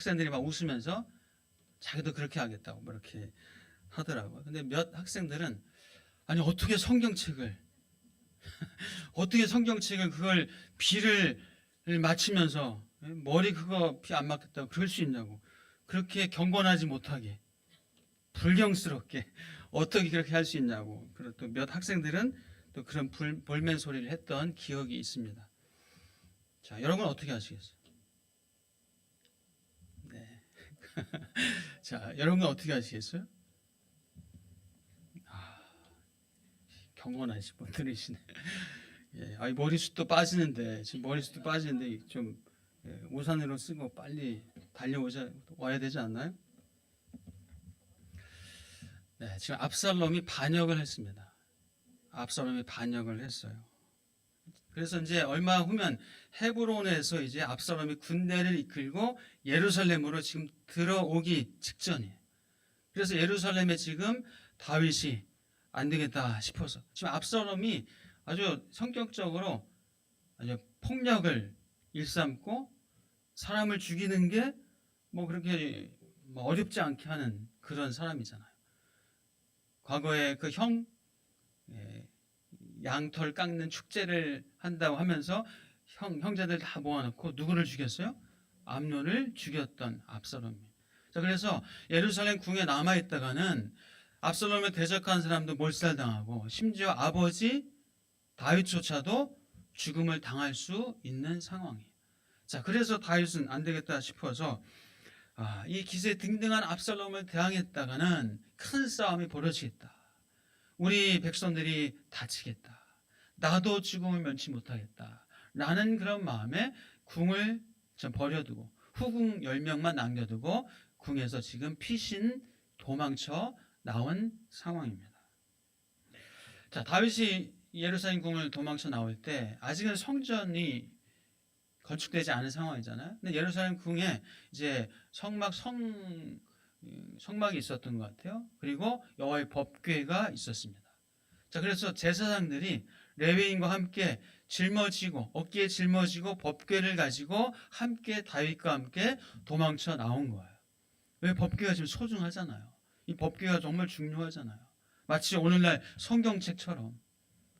학생들이 막 웃으면서 자기도 그렇게 하겠다고 뭐 이렇게 하더라고요. 근데 몇 학생들은 아니 어떻게 성경책을 그걸 비를 맞추면서 머리 그거 비 안 맞겠다고 그럴 수 있냐고, 그렇게 경건하지 못하게 불경스럽게 어떻게 그렇게 할 수 있냐고. 그리고 또 몇 학생들은 또 그런 볼멘 소리를 했던 기억이 있습니다. 자, 여러분 어떻게 하시겠어요? 네. 자, 여러분 어떻게 하시겠어요? 경건하신 분들이시네. 예, 아니 머리숱도 빠지는데 지금 머리숱도 빠지는데 좀 우산으로 쓰고 빨리 와야 되지 않나요? 네, 지금 압살롬이 반역을 했습니다. 압살롬이 반역을 했어요. 그래서 이제 얼마 후면 헤브론에서 이제 압살롬이 군대를 이끌고 예루살렘으로 지금 들어오기 직전이에요. 그래서 예루살렘에 지금 다윗이 안 되겠다 싶어서 지금 압살롬이 아주 성격적으로 아주 폭력을 일삼고 사람을 죽이는 게 뭐 그렇게 뭐 어렵지 않게 하는 그런 사람이잖아요. 과거에 그 양털 깎는 축제를 한다고 하면서 형제들 다 모아놓고 누구를 죽였어요? 암논을 죽였던 압살롬이. 자, 그래서 예루살렘 궁에 남아 있다가는 압살롬에 대적한 사람도 몰살당하고 심지어 아버지 다윗조차도 죽음을 당할 수 있는 상황이에요. 자, 그래서 다윗은 안 되겠다 싶어서 이 기세 등등한 압살롬을 대항했다가는 큰 싸움이 벌어지겠다. 우리 백성들이 다치겠다. 나도 죽음을 면치 못하겠다. 라는 그런 마음에 궁을 좀 버려두고 후궁 10명만 남겨두고 궁에서 지금 피신 도망쳐 나온 상황입니다. 자, 다윗이 예루살렘 궁을 도망쳐 나올 때 아직은 성전이 건축되지 않은 상황이잖아요. 근데 예루살렘 궁에 이제 성막이 있었던 것 같아요. 그리고 여호와의 법궤가 있었습니다. 자, 그래서 제사장들이 레위인과 함께 어깨에 짊어지고 법궤를 가지고 함께 다윗과 함께 도망쳐 나온 거예요. 왜? 법궤가 지금 소중하잖아요. 이 법궤가 정말 중요하잖아요. 마치 오늘날 성경책처럼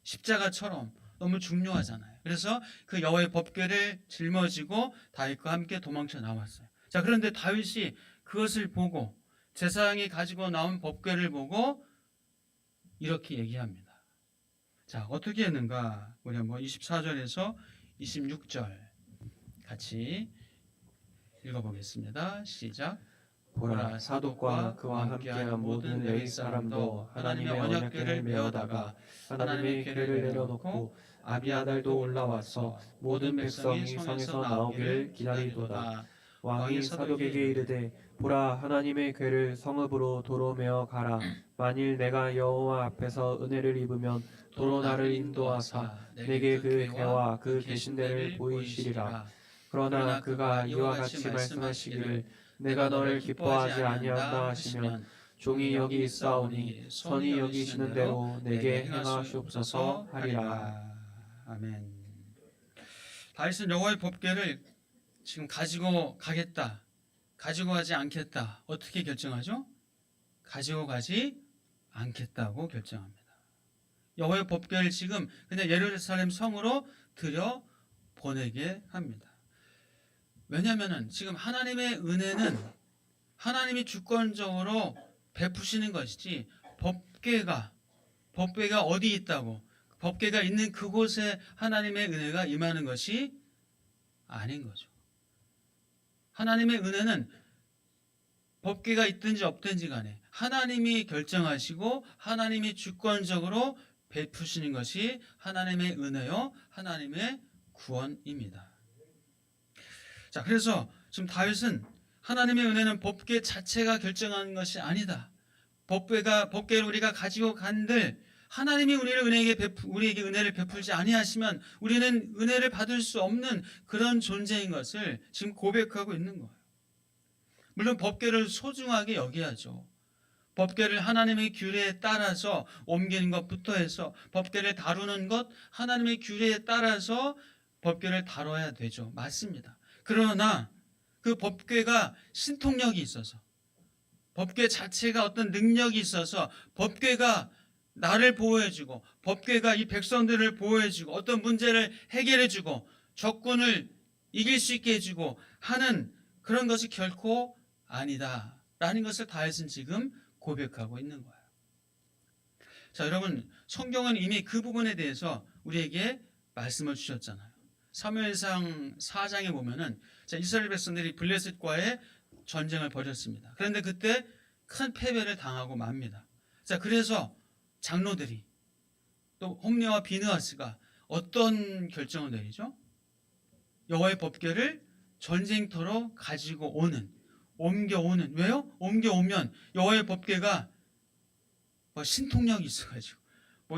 십자가처럼 너무 중요하잖아요. 그래서 그 여호와의 법궤를 짊어지고 다윗과 함께 도망쳐 나왔어요. 자, 그런데 다윗이 그것을 보고 제사장이 가지고 나온 법궤를 보고 이렇게 얘기합니다. 자, 어떻게 했는가? 우리 한번 24절에서 26절 같이 읽어보겠습니다. 시작. 보라, 사독과 그와 함께한 모든 레위 사람도 하나님의 언약궤를 메어다가 하나님의 궤를 내려놓고 아비아달도 올라와서 모든 백성이 성에서 나오기를 기다리도다. 왕이 사독에게 이르되, 보라, 하나님의 궤를 성읍으로 도로 메어 가라. 만일 내가 여호와 앞에서 은혜를 입으면 도로 나를 인도하사 내게 그 궤와 그 계신대를 보이시리라. 그러나 그가 이와 같이 말씀하시기를, 내가 너를 기뻐하지 아니한다 하시면 종이 여기 있사오니 선이 여기시는 대로 내게 행하시옵소서 하리라. 아멘. 다윗은 여호와의 법궤를 지금 가지고 가겠다, 가지고 가지 않겠다, 어떻게 결정하죠? 가지고 가지 않겠다고 결정합니다. 여호와의 법궤를 지금 그냥 예루살렘 성으로 들여 보내게 합니다. 왜냐하면 지금 하나님의 은혜는 하나님이 주권적으로 베푸시는 것이지 법궤가 어디 있다고, 법궤가 있는 그곳에 하나님의 은혜가 임하는 것이 아닌 거죠. 하나님의 은혜는 법궤가 있든지 없든지 간에 하나님이 결정하시고 하나님이 주권적으로 베푸시는 것이 하나님의 은혜요, 하나님의 구원입니다. 자, 그래서 지금 다윗은 하나님의 은혜는 법궤 자체가 결정하는 것이 아니다. 법궤를 우리가 가지고 간들 하나님이 우리에게 은혜를 베풀지 아니하시면 우리는 은혜를 받을 수 없는 그런 존재인 것을 지금 고백하고 있는 거예요. 물론 법궤를 소중하게 여겨야죠. 법궤를 하나님의 규례에 따라서 옮기는 것부터 해서 법궤를 다루는 것, 하나님의 규례에 따라서 법궤를 다뤄야 되죠. 맞습니다. 그러나 그 법궤가 신통력이 있어서, 법궤 자체가 어떤 능력이 있어서, 법궤가 나를 보호해주고, 법궤가 이 백성들을 보호해주고, 어떤 문제를 해결해주고, 적군을 이길 수 있게 해주고 하는 그런 것이 결코 아니다라는 것을 다윗은 지금 고백하고 있는 거예요. 자, 여러분, 성경은 이미 그 부분에 대해서 우리에게 말씀을 주셨잖아요. 사무엘상 4장에 보면은 이스라엘 백성들이 블레셋과의 전쟁을 벌였습니다. 그런데 그때 큰 패배를 당하고 맙니다. 자, 그래서 장로들이 또 홈리와 비느하스가 어떤 결정을 내리죠? 여호와의 법궤를 전쟁터로 가지고 옮겨오는. 왜요? 옮겨오면 여호와의 법궤가 신통력이 있어가지고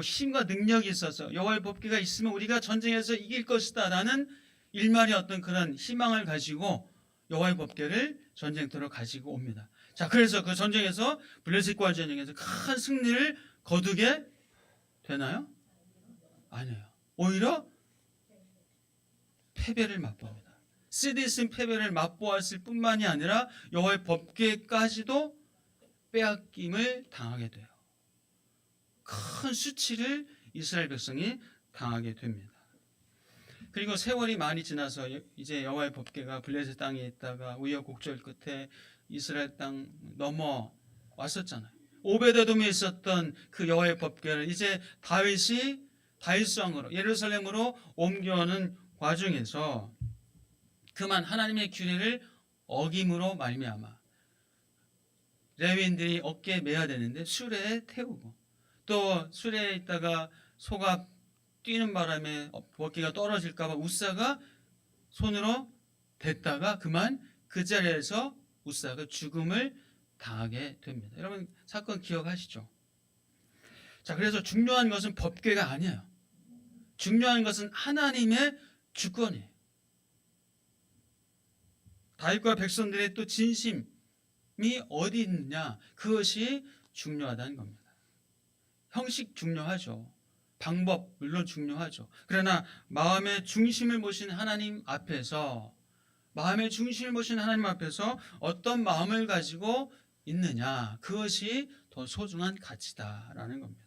힘과 능력이 있어서 여호와의 법궤가 있으면 우리가 전쟁에서 이길 것이다 라는 일말의 어떤 그런 희망을 가지고 여호와의 법궤를 전쟁터로 가지고 옵니다. 자, 그래서 그 전쟁에서 블레셋과 전쟁에서 큰 승리를 거두게 되나요? 아니에요. 오히려 패배를 맛봅니다. 쓰디쓴 패배를 맛보았을 뿐만이 아니라 여호와의 법궤까지도 빼앗김을 당하게 돼요. 큰 수치를 이스라엘 백성이 당하게 됩니다. 그리고 세월이 많이 지나서 이제 여호와의 법궤가 블레셋 땅에 있다가 우여곡절 끝에 이스라엘 땅 넘어왔었잖아요. 오베데돔에 있었던 그 여호와의 법궤를 이제 다윗이 다윗 왕으로 예루살렘으로 옮겨오는 과정에서 그만 하나님의 규례를 어김으로 말미암아 레위인들이 어깨에 매야 되는데 수레에 태우고, 또 수레에 있다가 소가 뛰는 바람에 법궤가 떨어질까 봐 우사가 손으로 댔다가 그만 그 자리에서 우사가 죽음을 당하게 됩니다. 여러분 사건 기억하시죠? 자, 그래서 중요한 것은 법궤가 아니에요. 중요한 것은 하나님의 주권이에요. 다윗과 백성들의 또 진심이 어디 있느냐, 그것이 중요하다는 겁니다. 형식 중요하죠. 방법 물론 중요하죠. 그러나 마음의 중심을 보신 하나님 앞에서, 마음의 중심을 보신 하나님 앞에서 어떤 마음을 가지고 있느냐, 그것이 더 소중한 가치다라는 겁니다.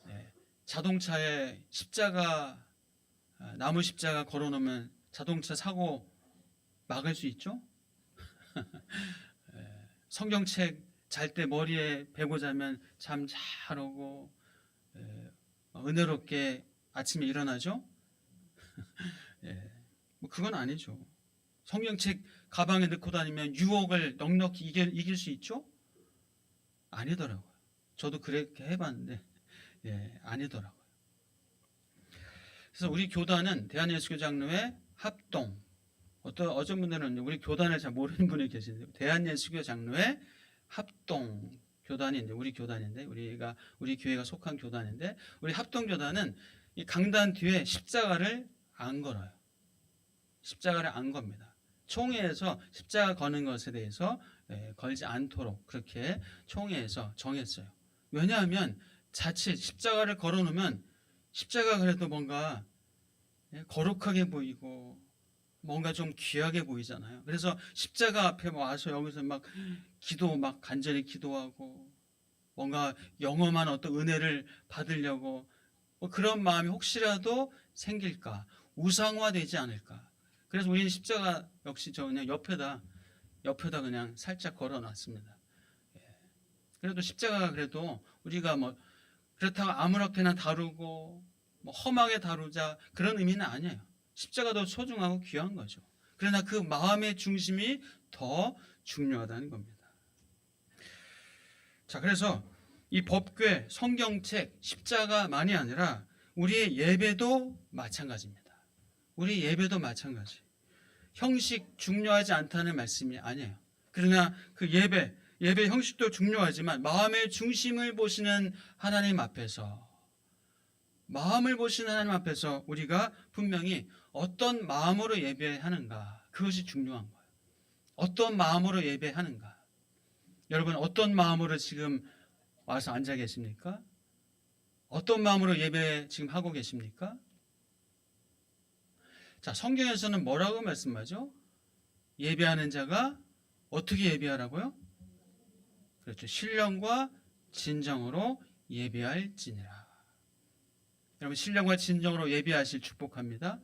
네. 자동차에 십자가, 나무 십자가 걸어놓으면 자동차 사고 막을 수 있죠? 성경책 잘 때 머리에 베고 자면 잠 잘 오고 은혜롭게 아침에 일어나죠? 뭐 그건 아니죠. 성경책 가방에 넣고 다니면 유혹을 넉넉히 이길 수 있죠? 아니더라고요. 저도 그렇게 해봤는데 아니더라고요. 그래서 우리 교단은 대한예수교장로회 합동, 어떤 분들은 우리 교단을 잘 모르는 분이 계시는데 대한예수교 장로회 합동 교단이 이제 우리 교단인데, 우리 교회가 속한 교단인데, 우리 합동 교단은 이 강단 뒤에 십자가를 안 걸어요. 십자가를 안 겁니다. 총회에서 십자가 거는 것에 대해서 걸지 않도록 그렇게 총회에서 정했어요. 왜냐하면 자칫 십자가를 걸어놓으면 십자가 그래도 뭔가 거룩하게 보이고 뭔가 좀 귀하게 보이잖아요. 그래서 십자가 앞에 와서 여기서 막 간절히 기도하고 뭔가 영험한 어떤 은혜를 받으려고 뭐 그런 마음이 혹시라도 생길까, 우상화되지 않을까. 그래서 우리는 십자가 역시 저 그냥 옆에다 그냥 살짝 걸어놨습니다. 그래도 십자가가 그래도 우리가 뭐 그렇다고 아무렇게나 다루고 뭐 험하게 다루자 그런 의미는 아니에요. 십자가도 소중하고 귀한 거죠. 그러나 그 마음의 중심이 더 중요하다는 겁니다. 자, 그래서 이 법궤, 성경책, 십자가만이 아니라 우리의 예배도 마찬가지입니다. 우리 예배도 마찬가지. 형식 중요하지 않다는 말씀이 아니에요. 그러나 그 예배 형식도 중요하지만 마음의 중심을 보시는 하나님 앞에서, 마음을 보시는 하나님 앞에서 우리가 분명히 어떤 마음으로 예배하는가, 그것이 중요한 거예요. 어떤 마음으로 예배하는가. 여러분 어떤 마음으로 지금 와서 앉아 계십니까? 어떤 마음으로 예배 지금 하고 계십니까? 자, 성경에서는 뭐라고 말씀하죠? 예배하는 자가 어떻게 예배하라고요? 그렇죠. 신령과 진정으로 예배할지니라. 여러분, 신령과 진정으로 예배하실 축복합니다.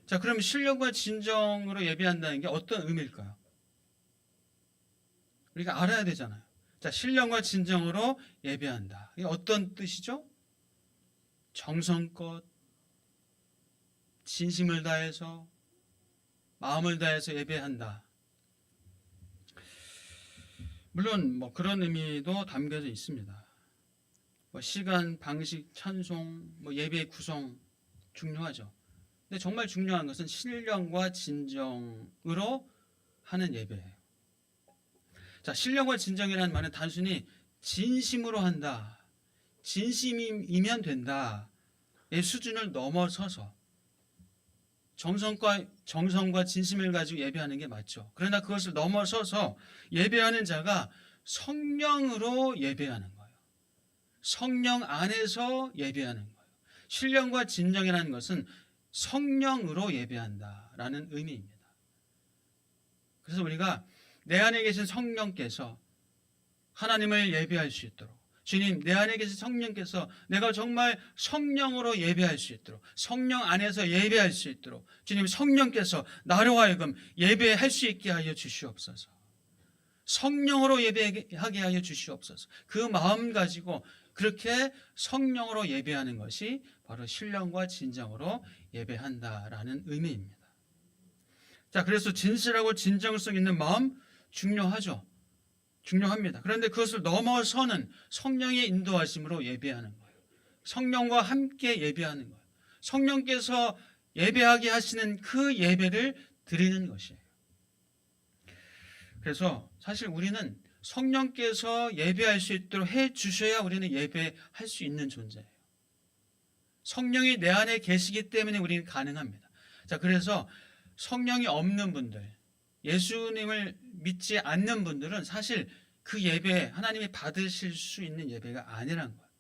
자, 그럼 신령과 진정으로 예배한다는 게 어떤 의미일까요? 우리가 알아야 되잖아요. 자, 신령과 진정으로 예배한다. 이게 어떤 뜻이죠? 정성껏, 진심을 다해서, 마음을 다해서 예배한다. 물론 뭐 그런 의미도 담겨져 있습니다. 뭐 시간, 방식, 찬송, 뭐 예배의 구성 중요하죠. 근데 정말 중요한 것은 신령과 진정으로 하는 예배예요. 자, 신령과 진정이라는 말은 단순히 진심으로 한다, 진심이면 된다 의 수준을 넘어서서 정성과 진심을 가지고 예배하는 게 맞죠. 그러나 그것을 넘어서서 예배하는 자가 성령으로 예배하는 거예요. 성령 안에서 예배하는 거예요. 신령과 진정이라는 것은 성령으로 예배한다라는 의미입니다. 그래서 우리가 내 안에 계신 성령께서 하나님을 예배할 수 있도록, 주님, 내 안에 계신 성령께서 내가 정말 성령으로 예배할 수 있도록, 성령 안에서 예배할 수 있도록 주님, 성령께서 나로 하여금 예배할 수 있게 하여 주시옵소서. 성령으로 예배하게 하여 주시옵소서. 그 마음 가지고 그렇게 성령으로 예배하는 것이 바로 신령과 진정으로 예배한다라는 의미입니다. 자, 그래서 진실하고 진정성 있는 마음 중요하죠. 중요합니다. 그런데 그것을 넘어서는 성령의 인도하심으로 예배하는 거예요. 성령과 함께 예배하는 거예요. 성령께서 예배하게 하시는 그 예배를 드리는 것이에요. 그래서 사실 우리는 성령께서 예배할 수 있도록 해 주셔야 우리는 예배할 수 있는 존재예요. 성령이 내 안에 계시기 때문에 우리는 가능합니다. 자, 그래서 성령이 없는 분들, 예수님을 믿지 않는 분들은 사실 그 예배, 하나님이 받으실 수 있는 예배가 아니란 거예요.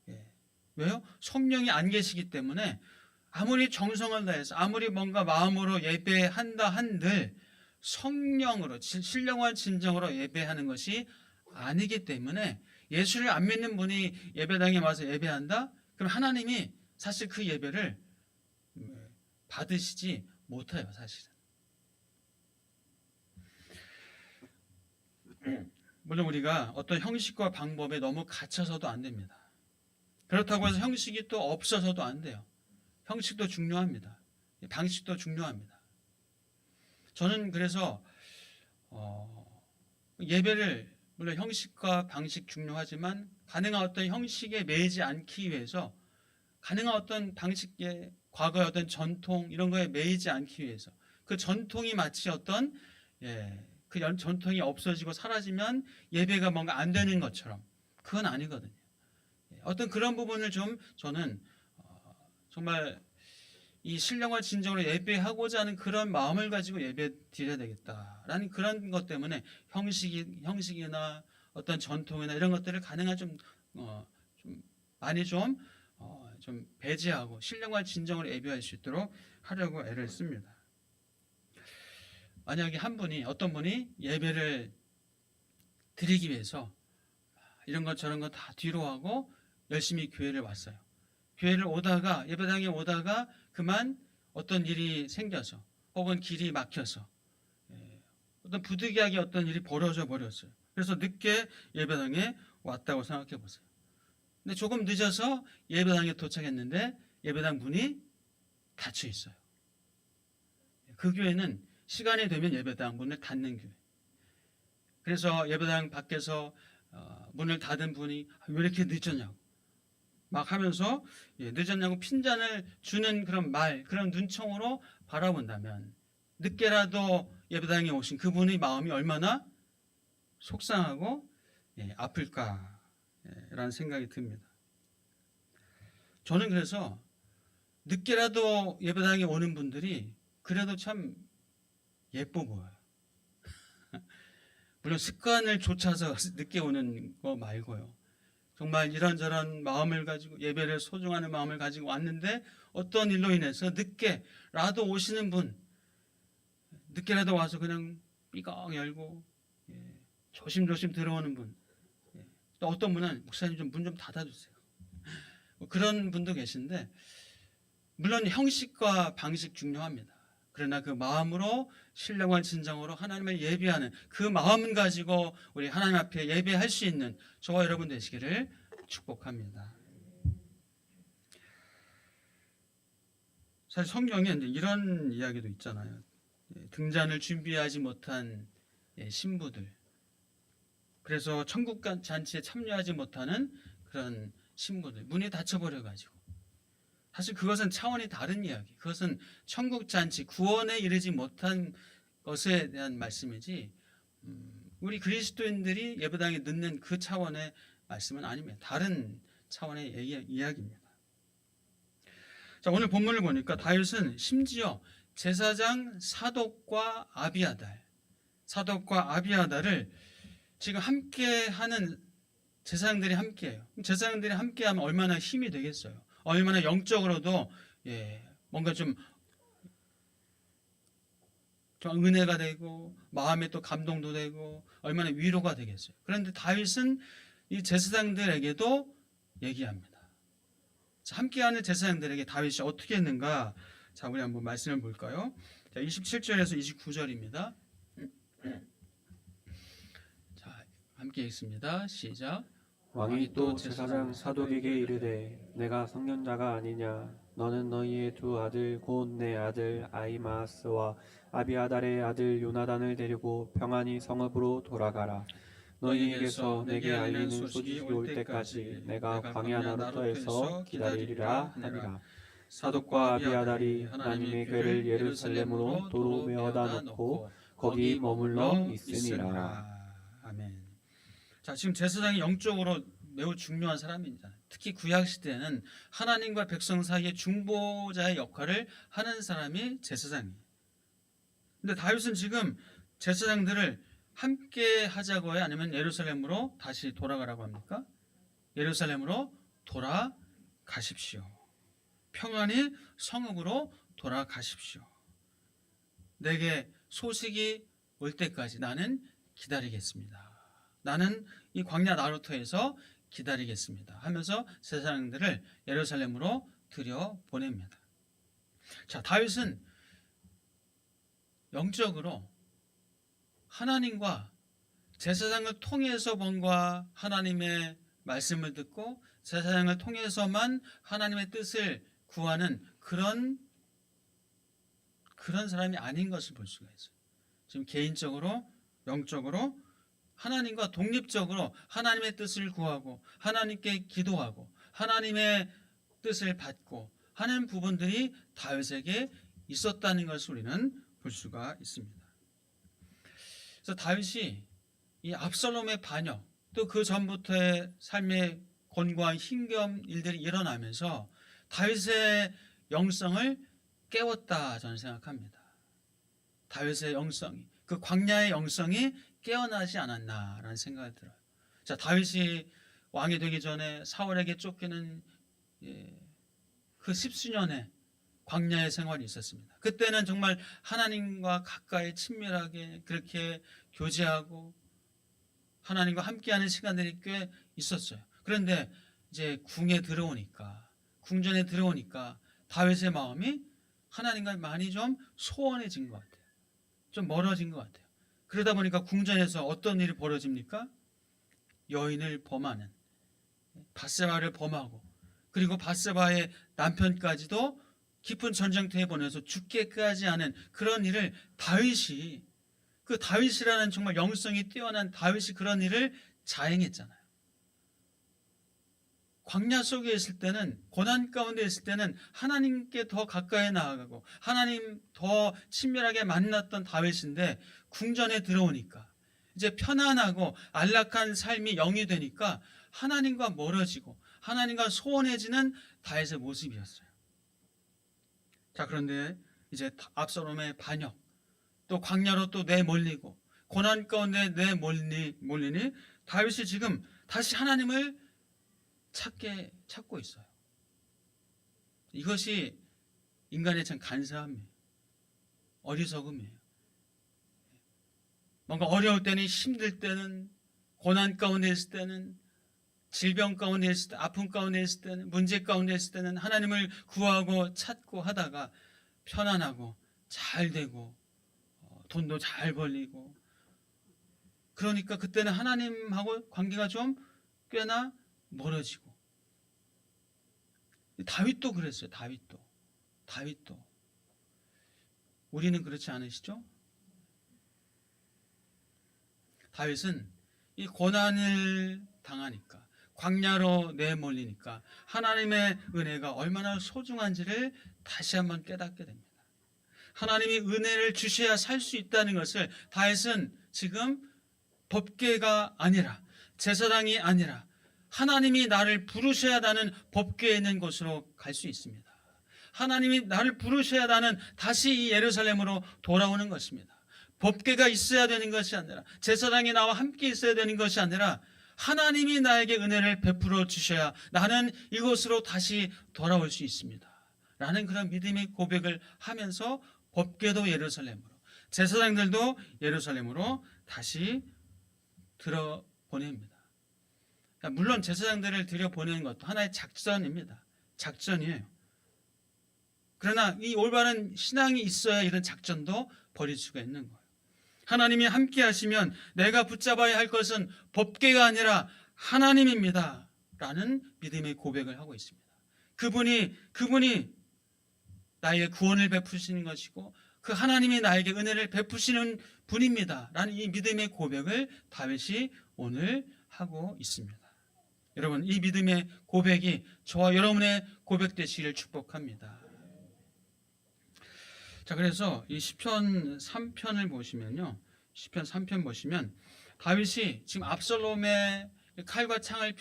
예. 왜요? 성령이 안 계시기 때문에 아무리 정성을 다해서, 아무리 뭔가 마음으로 예배한다 한들 성령으로, 신령한 진정으로 예배하는 것이 아니기 때문에 예수를 안 믿는 분이 예배당에 와서 예배한다? 그럼 하나님이 사실 그 예배를 받으시지 못해요, 사실은. 물론 우리가 어떤 형식과 방법에 너무 갇혀서도 안 됩니다. 그렇다고 해서 형식이 또 없어서도 안 돼요. 형식도 중요합니다. 방식도 중요합니다. 저는 그래서 예배를 물론 형식과 방식 중요하지만 가능한 어떤 형식에 매이지 않기 위해서, 가능한 어떤 방식에, 과거의 어떤 전통 이런 거에 매이지 않기 위해서, 그 전통이 마치 어떤 그 전통이 없어지고 사라지면 예배가 뭔가 안 되는 것처럼, 그건 아니거든요. 어떤 그런 부분을 좀 저는 정말 이 신령과 진정으로 예배하고자 하는 그런 마음을 가지고 예배 드려야 되겠다라는 그런 것 때문에 형식이나 어떤 전통이나 이런 것들을 가능한 좀 많이 좀 배제하고 신령과 진정으로 예배할 수 있도록 하려고 애를 씁니다. 만약에 어떤 분이 예배를 드리기 위해서 이런 것 저런 것 다 뒤로 하고 열심히 교회를 왔어요. 교회를 오다가, 예배당에 오다가 그만 어떤 일이 생겨서 혹은 길이 막혀서 어떤 부득이하게 어떤 일이 벌어져 버렸어요. 그래서 늦게 예배당에 왔다고 생각해 보세요. 근데 조금 늦어서 예배당에 도착했는데 예배당 문이 닫혀 있어요. 그 교회는 시간이 되면 예배당 문을 닫는 교회. 그래서 예배당 밖에서 문을 닫은 분이 왜 이렇게 늦었냐고 막 하면서 늦었냐고 핀잔을 주는 그런 말, 그런 눈총으로 바라본다면 늦게라도 예배당에 오신 그분의 마음이 얼마나 속상하고 아플까라는 생각이 듭니다. 저는 그래서 늦게라도 예배당에 오는 분들이 그래도 참 예뻐 보여요. 물론 습관을 쫓아서 늦게 오는 거 말고요. 정말 이런저런 마음을 가지고 예배를 소중하는 마음을 가지고 왔는데 어떤 일로 인해서 늦게라도 오시는 분, 늦게라도 와서 그냥 삐걱 열고 조심조심 들어오는 분. 또 어떤 분은 목사님 좀 문 좀 닫아주세요. 뭐 그런 분도 계신데 물론 형식과 방식 중요합니다. 그러나 그 마음으로 신령한 진정으로 하나님을 예배하는 그 마음 가지고 우리 하나님 앞에 예배할 수 있는 저와 여러분 되시기를 축복합니다. 사실 성경에 이런 이야기도 있잖아요. 등잔을 준비하지 못한 신부들. 그래서 천국 잔치에 참여하지 못하는 그런 신부들. 문이 닫혀버려가지고. 사실 그것은 차원이 다른 이야기. 그것은 천국 잔치, 구원에 이르지 못한 것에 대한 말씀이지 우리 그리스도인들이 예배당에 늦는 그 차원의 말씀은 아닙니다. 다른 차원의 이야기입니다. 자, 오늘 본문을 보니까 다윗은 심지어 제사장 사독과 아비아달을 지금 함께하는 제사장들이 함께해요. 제사장들이 함께하면 얼마나 힘이 되겠어요. 얼마나 영적으로도 뭔가 좀 은혜가 되고 마음에 또 감동도 되고 얼마나 위로가 되겠어요. 그런데 다윗은 이 제사장들에게도 얘기합니다. 자, 함께하는 제사장들에게 다윗이 어떻게 했는가? 자, 우리 한번 말씀을 볼까요? 자, 27절에서 29절입니다. 자, 함께 읽습니다. 시작. 왕이 또 제사장 사독에게 이르되 내가 선견자가 아니냐 너는 너희의 두 아들 곧 내 아들 아히마아스와 아비아달의 아들 요나단을 데리고 평안히 성읍으로 돌아가라. 너희에게서 내게 알리는 소식이 올 때까지 내가 광야 나루터에서 기다리리라 하니라. 사독과 아비아달이 하나님의 궤를 예루살렘으로 도로 메어다 놓고 거기 머물러 있으니라. 아멘. 자, 지금 제사장이 영적으로 매우 중요한 사람입니다. 특히 구약 시대에는 하나님과 백성 사이의 중보자의 역할을 하는 사람이 제사장이에요. 근데 다윗은 지금 제사장들을 함께 하자고 해요? 아니면 예루살렘으로 다시 돌아가라고 합니까? 예루살렘으로 돌아가십시오. 평안히 성읍으로 돌아가십시오. 내게 소식이 올 때까지 나는 기다리겠습니다. 나는 이 광야 나루터에서 기다리겠습니다. 하면서 제사장들을 예루살렘으로 들여보냅니다. 자, 다윗은 영적으로 하나님과 제사장을 통해서 뭔가 하나님의 말씀을 듣고 제사장을 통해서만 하나님의 뜻을 구하는 그런 사람이 아닌 것을 볼 수가 있어요. 지금 개인적으로 영적으로 하나님과 독립적으로 하나님의 뜻을 구하고 하나님께 기도하고 하나님의 뜻을 받고 하는 부분들이 다윗에게 있었다는 것을 우리는 볼 수가 있습니다. 그래서 다윗이 이 압살롬의 반역 또 그 전부터의 삶의 곤고한 힘겨운 일들이 일어나면서 다윗의 영성을 깨웠다 저는 생각합니다. 다윗의 영성이 그 광야의 영성이 깨어나지 않았나라는 생각이 들어요. 자, 다윗이 왕이 되기 전에 사울에게 쫓기는 그 십수년의 광야의 생활이 있었습니다. 그때는 정말 하나님과 가까이 친밀하게 그렇게 교제하고 하나님과 함께하는 시간들이 꽤 있었어요. 그런데 이제 궁전에 들어오니까 다윗의 마음이 하나님과 많이 좀 소원해진 것 같아요. 좀 멀어진 것 같아요. 그러다 보니까 궁전에서 어떤 일이 벌어집니까? 여인을 범하는, 밧세바를 범하고, 그리고 밧세바의 남편까지도 깊은 전쟁터에 보내서 죽게까지 하는 그런 일을 그 다윗이라는 정말 영성이 뛰어난 다윗이 그런 일을 자행했잖아요. 광야 속에 있을 때는, 고난 가운데 있을 때는 하나님께 더 가까이 나아가고 하나님 더 친밀하게 만났던 다윗인데 궁전에 들어오니까 이제 편안하고 안락한 삶이 영이 되니까 하나님과 멀어지고 하나님과 소원해지는 다윗의 모습이었어요. 자, 그런데 이제 압살롬의 반역, 또 광야로 또 내몰리고 고난 가운데 내몰리니 다윗이 지금 다시 하나님을 찾고 있어요. 이것이 인간의 참 간사함이에요. 어리석음이에요. 뭔가 어려울 때는, 힘들 때는, 고난 가운데 있을 때는, 질병 가운데 있을 때, 아픔 가운데 있을 때는, 문제 가운데 있을 때는 하나님을 구하고 찾고 하다가 편안하고 잘 되고 돈도 잘 벌리고, 그러니까 그때는 하나님하고 관계가 좀 꽤나 멀어지고. 다윗도 그랬어요. 다윗도 우리는 그렇지 않으시죠? 다윗은 이 고난을 당하니까, 광야로 내몰리니까 하나님의 은혜가 얼마나 소중한지를 다시 한번 깨닫게 됩니다. 하나님이 은혜를 주셔야 살 수 있다는 것을 다윗은 지금 법궤가 아니라, 제사장이 아니라 하나님이 나를 부르셔야 하는 법궤에 있는 곳으로 갈 수 있습니다. 하나님이 나를 부르셔야 하는 다시 이 예루살렘으로 돌아오는 것입니다. 법궤가 있어야 되는 것이 아니라, 제사장이 나와 함께 있어야 되는 것이 아니라, 하나님이 나에게 은혜를 베풀어 주셔야 나는 이곳으로 다시 돌아올 수 있습니다. 라는 그런 믿음의 고백을 하면서 법궤도 예루살렘으로, 제사장들도 예루살렘으로 다시 들어보냅니다. 물론 제사장들을 들여보내는 것도 하나의 작전입니다. 작전이에요. 그러나 이 올바른 신앙이 있어야 이런 작전도 벌일 수가 있는 거예요. 하나님이 함께 하시면 내가 붙잡아야 할 것은 법궤가 아니라 하나님입니다. 라는 믿음의 고백을 하고 있습니다. 그분이 나에게 구원을 베푸시는 것이고, 그 하나님이 나에게 은혜를 베푸시는 분입니다. 라는 이 믿음의 고백을 다윗이 오늘 하고 있습니다. 여러분, 이 믿음의 고백이 저와 여러분의 고백 되시기를 축복합니다. 자, 그래서 이 시편 3편을 보시면요, 시편 3편 보시면 다윗이 지금 압살롬의 칼과 창을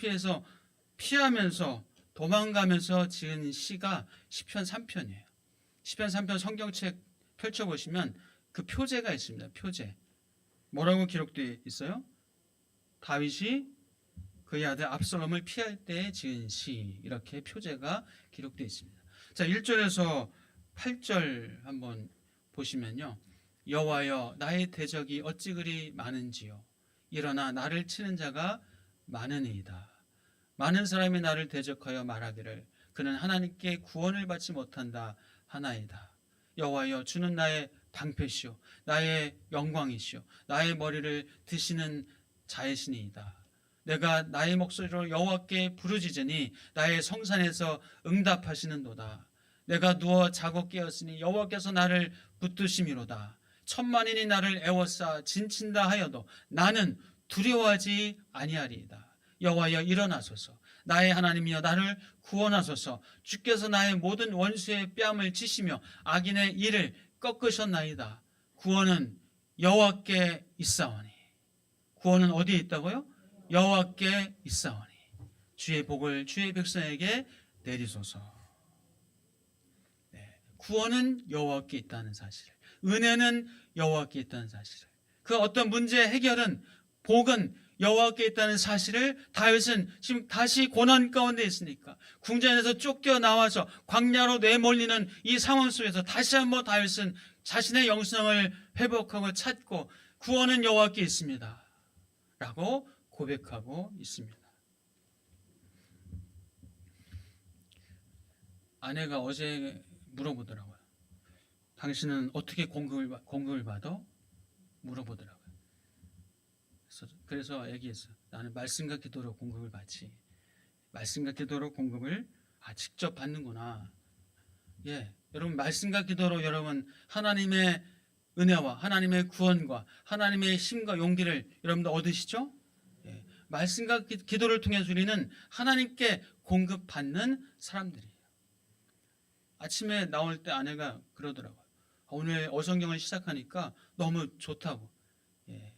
피하면서 도망가면서 지은 시가 시편 3편이에요. 시편 3편 성경책 펼쳐보시면 그 표제가 있습니다. 표제. 뭐라고 기록되어 있어요? 다윗이 그의 아들 압살롬을 피할 때 지은 시, 이렇게 표제가 기록되어 있습니다. 자, 1절에서 8절 한번 보시면요, 여호와여 나의 대적이 어찌 그리 많은지요. 일어나 나를 치는 자가 많으니이다. 많은 사람이 나를 대적하여 말하기를 그는 하나님께 구원을 받지 못한다 하나이다. 여호와여 주는 나의 방패시오, 나의 영광이시오, 나의 머리를 드시는 자이시니이다. 내가 나의 목소리로 여호와께 부르짖으니 나의 성산에서 응답하시는도다. 내가 누워 자고 깨었으니 여호와께서 나를 붙드심이로다. 천만인이 나를 애워싸 진친다 하여도 나는 두려워하지 아니하리이다. 여호와여 일어나소서. 나의 하나님이여 나를 구원하소서. 주께서 나의 모든 원수의 뺨을 치시며 악인의 일을 꺾으셨나이다. 구원은 여호와께 있사오니. 구원은 어디에 있다고요? 여호와께 있사오니. 주의 복을 주의 백성에게 내리소서. 네, 구원은 여호와께 있다는 사실을, 은혜는 여호와께 있다는 사실을, 그 어떤 문제 해결은, 복은 여호와께 있다는 사실을 다윗은 지금 다시 고난 가운데 있으니까, 궁전에서 쫓겨나와서 광야로 내몰리는 이 상황 속에서 다시 한번 다윗은 자신의 영성을 회복하고 찾고 구원은 여호와께 있습니다 라고 고백하고 있습니다. 아내가 어제 물어보더라고요. 당신은 어떻게 공급을 받아? 물어보더라고요. 그래서 얘기했어요. 나는 말씀과 기도로 공급을 받지. 말씀과 기도로 공급을 직접 받는구나. 예, 여러분, 말씀과 기도로 여러분 하나님의 은혜와 하나님의 구원과 하나님의 힘과 용기를 여러분들 얻으시죠? 예, 말씀과 기도를 통해서 우리는 하나님께 공급받는 사람들이에요. 아침에 나올 때 아내가 그러더라고요. 오늘 어성경을 시작하니까 너무 좋다고. 예,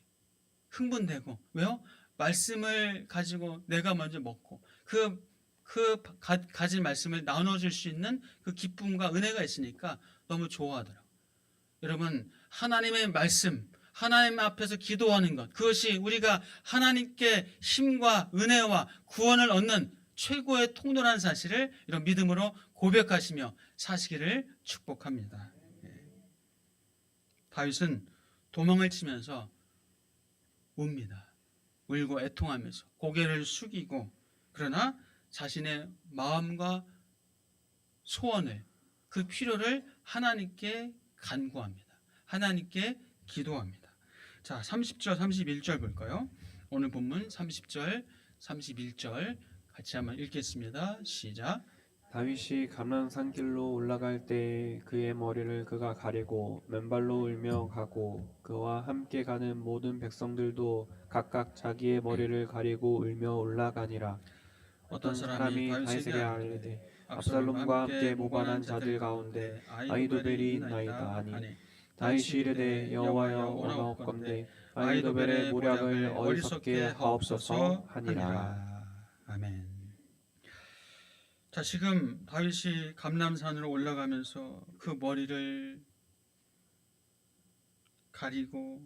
흥분되고. 왜요? 말씀을 가지고 내가 먼저 먹고 가진 말씀을 나눠줄 수 있는 그 기쁨과 은혜가 있으니까 너무 좋아하더라고요. 여러분, 하나님의 말씀, 하나님 앞에서 기도하는 것, 그것이 우리가 하나님께 힘과 은혜와 구원을 얻는 최고의 통로라는 사실을 이런 믿음으로 고백하시며 사시기를 축복합니다. 다윗은 도망을 치면서 웁니다. 울고 애통하면서 고개를 숙이고, 그러나 자신의 마음과 소원을, 그 필요를 하나님께 간구합니다. 하나님께 기도합니다. 자, 30절 31절 볼까요? 오늘 본문 30절 31절 같이 한번 읽겠습니다. 시작. 다윗이 감람산 길로 올라갈 때 그의 머리를 그가 가리고 맨발로 울며 가고 그와 함께 가는 모든 백성들도 각각 자기의 머리를 가리고 울며 올라가니라. 어떤 사람이 다윗에게 아뢰되 압살롬과 함께 모반한 자들 가운데 아히도벨이 있나이다 하니 다윗이 이르되 여호와여 원하옵건대 아히도벨의 모략을 어리석게 하옵소서 하니라. 아멘. 자, 지금 다윗이 감람산으로 올라가면서 그 머리를 가리고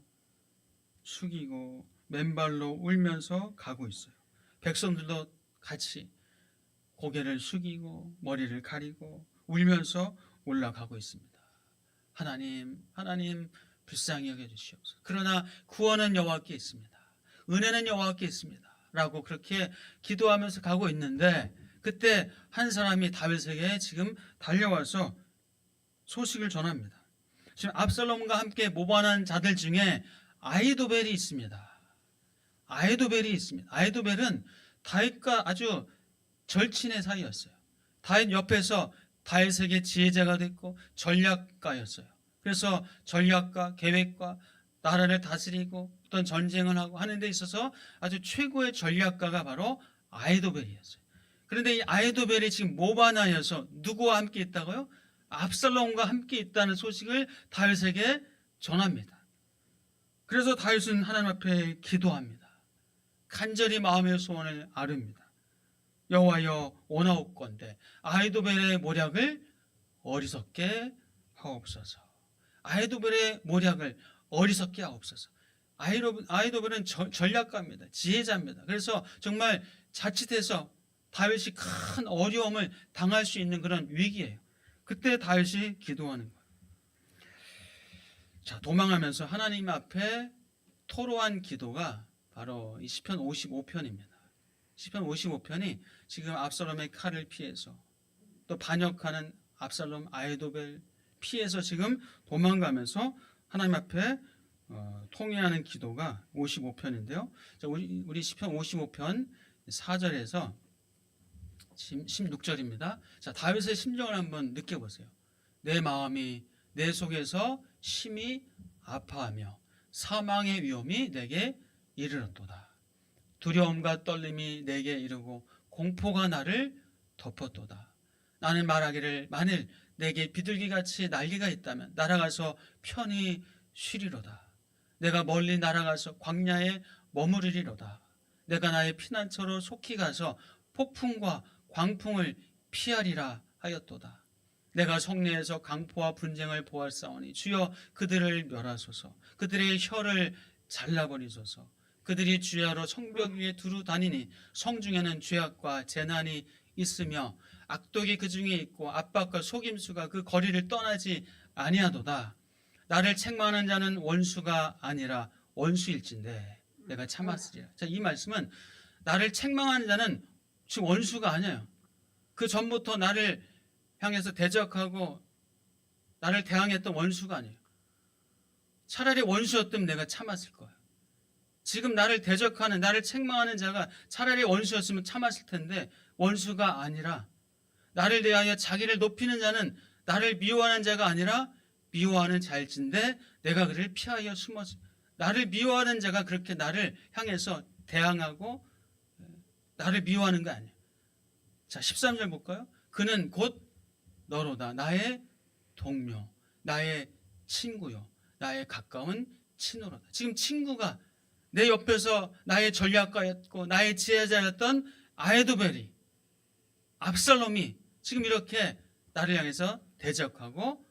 숙이고 맨발로 울면서 가고 있어요. 백성들도 같이 고개를 숙이고 머리를 가리고 울면서 올라가고 있습니다. 하나님, 하나님 불쌍히 여겨주시옵소서. 그러나 구원은 여호와께 있습니다. 은혜는 여호와께 있습니다. 라고 그렇게 기도하면서 가고 있는데, 그때 한 사람이 다윗에게 지금 달려와서 소식을 전합니다. 지금 압살롬과 함께 모반한 자들 중에 아히도벨이 있습니다. 아히도벨이 있습니다. 아히도벨은 다윗과 아주 절친의 사이였어요. 다윗 옆에서 다윗에게 지혜자가 됐고 전략가였어요. 그래서 전략과 계획과 나라를 다스리고 어떤 전쟁을 하고 하는 데 있어서 아주 최고의 전략가가 바로 아히도벨이었어요. 그런데 이 아히도벨이 지금 모반하여서 누구와 함께 있다고요? 압살롬과 함께 있다는 소식을 다윗에게 전합니다. 그래서 다윗은 하나님 앞에 기도합니다. 간절히 마음의 소원을 아릅니다. 여호와여 원하옵건대 아히도벨의 모략을 어리석게 하옵소서. 아히도벨의 모략을 어리석게 하옵소서. 아히도벨은 전략가입니다. 지혜자입니다. 그래서 정말 자칫해서 다윗이 큰 어려움을 당할 수 있는 그런 위기예요. 그때 다윗이 기도하는 거예요. 자, 도망하면서 하나님 앞에 토로한 기도가 바로 이 시편 55편입니다. 시편 55편이 지금 압살롬의 칼을 피해서 또 반역하는 압살롬 아히도벨 피해서 지금 도망가면서 하나님 앞에 통회하는 기도가 55편인데요. 자, 우리 시편 55편 4절에서 16절입니다. 자, 다윗의 심정을 한번 느껴보세요. 내 마음이 내 속에서 심히 아파하며 사망의 위험이 내게 이르렀도다. 두려움과 떨림이 내게 이르고 공포가 나를 덮었도다. 나는 말하기를 만일 내게 비둘기같이 날개가 있다면 날아가서 편히 쉬리로다. 내가 멀리 날아가서 광야에 머무르리로다. 내가 나의 피난처로 속히 가서 폭풍과 광풍을 피하리라 하였도다. 내가 성내에서 강포와 분쟁을 보았사오니 주여 그들을 멸하소서. 그들의 혀를 잘라버리소서. 그들이 주야로 성벽 위에 두루 다니니 성중에는 죄악과 재난이 있으며 악독이 그 중에 있고 압박과 속임수가 그 거리를 떠나지 아니하도다. 나를 책망하는 자는 원수가 아니라 원수일진데 내가 참았으리라. 자, 이 말씀은 나를 책망하는 자는 지금 원수가 아니에요. 그 전부터 나를 향해서 대적하고 나를 대항했던 원수가 아니에요. 차라리 원수였다면 내가 참았을 거예요. 지금 나를 대적하는, 나를 책망하는 자가 차라리 원수였으면 참았을 텐데 원수가 아니라 나를 대하여 자기를 높이는 자는 나를 미워하는 자가 아니라 미워하는 자일진데 내가 그를 피하여 숨었어. 나를 미워하는 자가 그렇게 나를 향해서 대항하고 나를 미워하는 거 아니에요. 자, 13절 볼까요? 그는 곧 너로다. 나의 동료, 나의 친구요, 나의 가까운 친구로다. 지금 친구가 내 옆에서 나의 전략가였고 나의 지혜자였던 아히도벨이, 압살롬이 지금 이렇게 나를 향해서 대적하고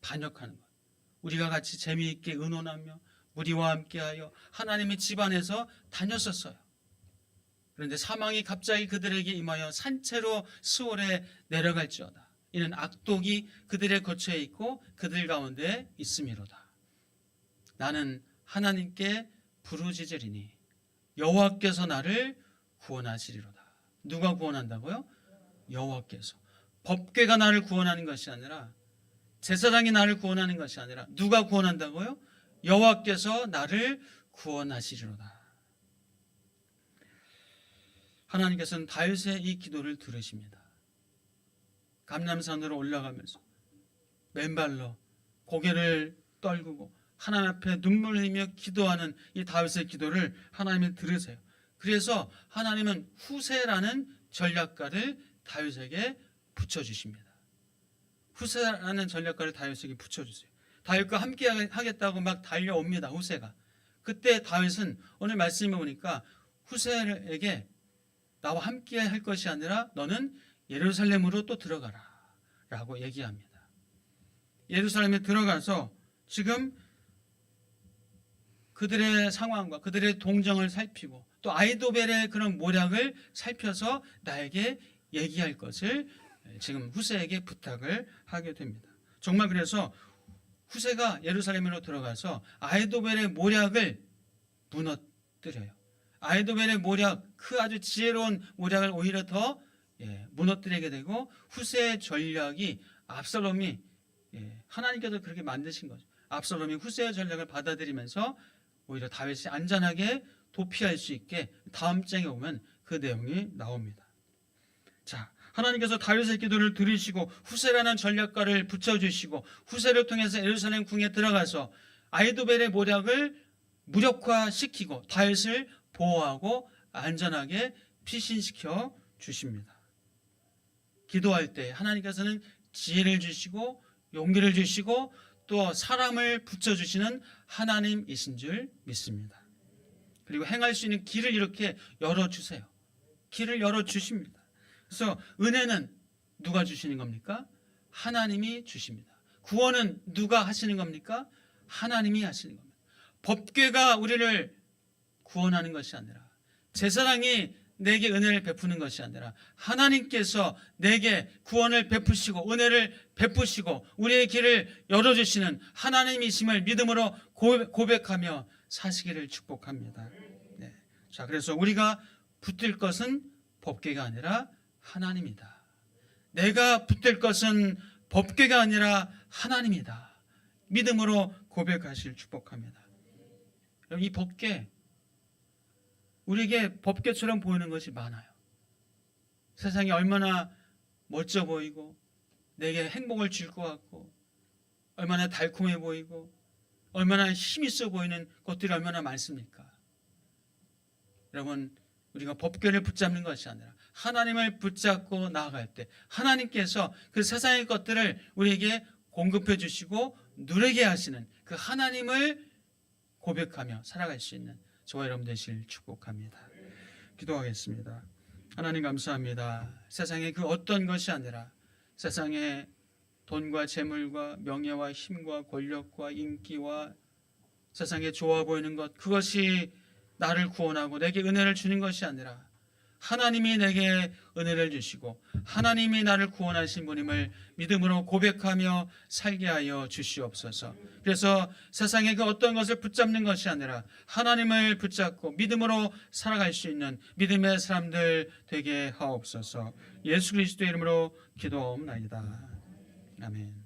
반역하는 거예요. 우리가 같이 재미있게 의논하며 무리와 함께하여 하나님의 집안에서 다녔었어요. 그런데 사망이 갑자기 그들에게 임하여 산채로 스올에 내려갈지어다. 이는 악독이 그들의 거처에 있고 그들 가운데 있음이로다. 나는 하나님께 부르짖으리니 여호와께서 나를 구원하시리로다. 누가 구원한다고요? 여호와께서. 법궤가 나를 구원하는 것이 아니라, 제사장이 나를 구원하는 것이 아니라 누가 구원한다고요? 여호와께서 나를 구원하시리로다. 하나님께서는 다윗의 이 기도를 들으십니다. 감람산으로 올라가면서 맨발로 고개를 떨구고 하나님 앞에 눈물 흘리며 기도하는 이 다윗의 기도를 하나님이 들으세요. 그래서 하나님은 후세라는 전략가를 다윗에게 붙여주십니다. 후세라는 전략가를 다윗에게 붙여주세요. 다윗과 함께 하겠다고 막 달려옵니다. 후세가. 그때 다윗은 오늘 말씀에 보니까 후세에게 나와 함께 할 것이 아니라 너는 예루살렘으로 또 들어가라 라고 얘기합니다. 예루살렘에 들어가서 지금 그들의 상황과 그들의 동정을 살피고 또 아이도벨의 그런 모략을 살펴서 나에게 얘기할 것을 지금 후세에게 부탁을 하게 됩니다. 정말 그래서 후세가 예루살렘으로 들어가서 아이도벨의 모략을 무너뜨려요. 아이도벨의 모략, 그 아주 지혜로운 모략을 오히려 더 무너뜨리게 되고 후세의 전략이 압살롬이 하나님께서 그렇게 만드신 거죠. 압살롬이 후세의 전략을 받아들이면서 오히려 다윗이 안전하게 도피할 수 있게 다음 장에 오면 그 내용이 나옵니다. 자, 하나님께서 다윗의 기도를 들으시고 후세라는 전략가를 붙여주시고 후세를 통해서 예루살렘 궁에 들어가서 아이도벨의 모략을 무력화시키고 다윗을 보호하고 안전하게 피신시켜 주십니다. 기도할 때 하나님께서는 지혜를 주시고 용기를 주시고 또 사람을 붙여주시는 하나님이신 줄 믿습니다. 그리고 행할 수 있는 길을 이렇게 열어주세요. 길을 열어주십니다. 그래서 은혜는 누가 주시는 겁니까? 하나님이 주십니다. 구원은 누가 하시는 겁니까? 하나님이 하시는 겁니다. 법궤가 우리를 구원하는 것이 아니라, 제사장이 내게 은혜를 베푸는 것이 아니라 하나님께서 내게 구원을 베푸시고 은혜를 베푸시고 우리의 길을 열어주시는 하나님이심을 믿음으로 고백하며 사시기를 축복합니다. 네. 자, 그래서 우리가 붙들 것은 법궤가 아니라 하나님이다. 내가 붙들 것은 법궤가 아니라 하나님이다. 믿음으로 고백하실 축복합니다. 이 법궤, 우리에게 법궤처럼 보이는 것이 많아요. 세상이 얼마나 멋져 보이고 내게 행복을 줄 것 같고 얼마나 달콤해 보이고 얼마나 힘 있어 보이는 것들이 얼마나 많습니까? 여러분, 우리가 법궤를 붙잡는 것이 아니라 하나님을 붙잡고 나아갈 때 하나님께서 그 세상의 것들을 우리에게 공급해 주시고 누리게 하시는 그 하나님을 고백하며 살아갈 수 있는 저와 여러분 되실 축복합니다. 기도하겠습니다. 하나님 감사합니다. 세상의 그 어떤 것이 아니라 세상의 돈과 재물과 명예와 힘과 권력과 인기와 세상에 좋아 보이는 것, 그것이 나를 구원하고 내게 은혜를 주는 것이 아니라 하나님이 내게 은혜를 주시고 하나님이 나를 구원하신 분임을 믿음으로 고백하며 살게 하여 주시옵소서. 그래서 세상의 그 어떤 것을 붙잡는 것이 아니라 하나님을 붙잡고 믿음으로 살아갈 수 있는 믿음의 사람들 되게 하옵소서. 예수 그리스도의 이름으로 기도하옵나이다. 아멘.